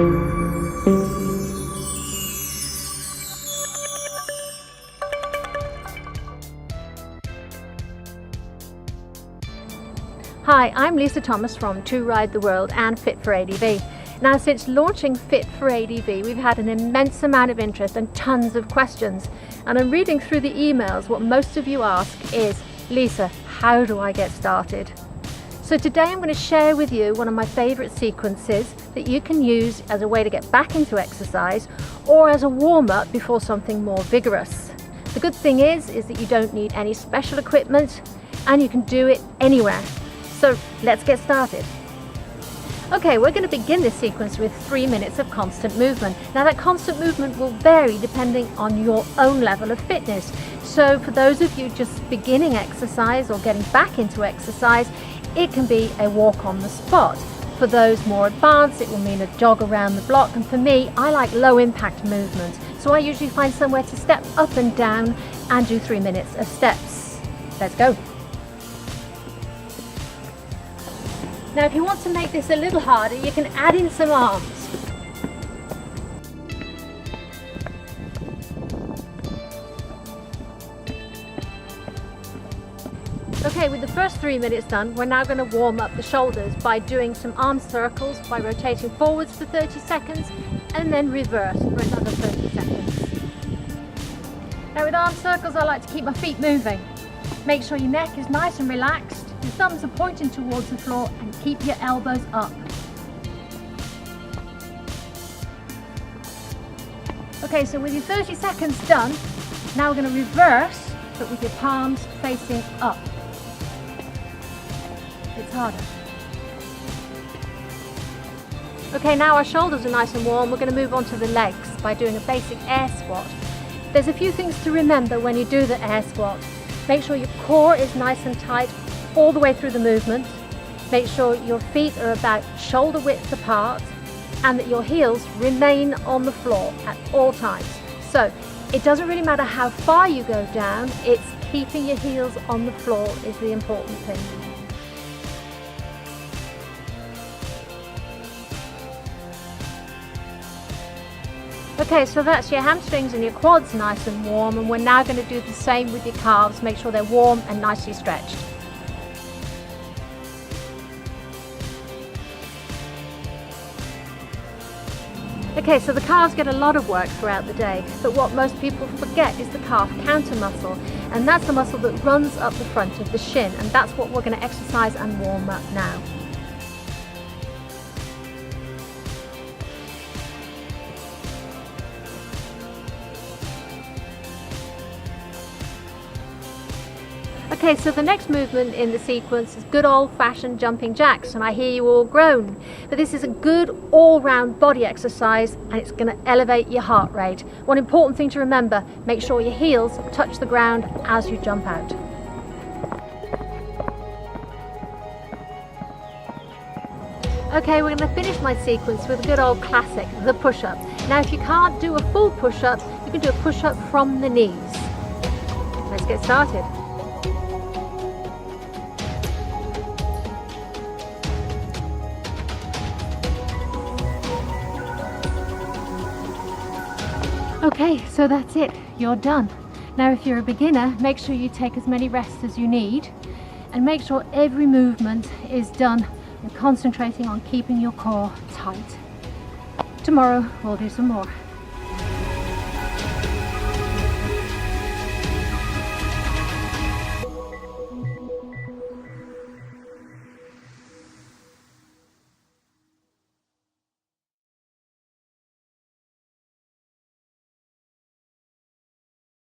Hi, I'm Lisa Thomas from To Ride the World and Fit4ADV. Now, since launching Fit4ADV, we've had an immense amount of interest and tons of questions. And I'm reading through the emails. What most of you ask is, Lisa, how do I get started? So today I'm going to share with you one of my favorite sequences that you can use as a way to get back into exercise or as a warm-up before something more vigorous. The good thing is that you don't need any special equipment and you can do it anywhere. So let's get started. Okay, we're going to begin this sequence with 3 minutes of constant movement. Now that constant movement will vary depending on your own level of fitness. So for those of you just beginning exercise or getting back into exercise, it can be a walk on the spot. For those more advanced, it will mean a jog around the block. And for me, I like low impact movement. So I usually find somewhere to step up and down and do 3 minutes of steps. Let's go. Now if you want to make this a little harder, you can add in some arms. Okay, with the first 3 minutes done, we're now going to warm up the shoulders by doing some arm circles by rotating forwards for 30 seconds and then reverse for another 30 seconds. Now with arm circles, I like to keep my feet moving. Make sure your neck is nice and relaxed. Your thumbs are pointing towards the floor and keep your elbows up. Okay, so with your 30 seconds done, now we're going to reverse, but with your palms facing up. It's harder. Okay, now our shoulders are nice and warm. We're going to move on to the legs by doing a basic air squat. There's a few things to remember when you do the air squat. Make sure your core is nice and tight all the way through the movement. Make sure your feet are about shoulder width apart and that your heels remain on the floor at all times. So it doesn't really matter how far you go down, it's keeping your heels on the floor is the important thing. Okay, so that's your hamstrings and your quads nice and warm, and we're now going to do the same with your calves. Make sure they're warm and nicely stretched. Okay, so the calves get a lot of work throughout the day, but what most people forget is the calf counter muscle, and that's the muscle that runs up the front of the shin, and that's what we're going to exercise and warm up now. Okay, so the next movement in the sequence is good old-fashioned jumping jacks, and I hear you all groan. But this is a good all-round body exercise and it's going to elevate your heart rate. One important thing to remember, make sure your heels touch the ground as you jump out. Okay, we're going to finish my sequence with a good old classic, the push-up. Now if you can't do a full push-up, you can do a push-up from the knees. Let's get started. Okay, so that's it, you're done. Now if you're a beginner, make sure you take as many rests as you need and make sure every movement is done and concentrating on keeping your core tight. Tomorrow we'll do some more.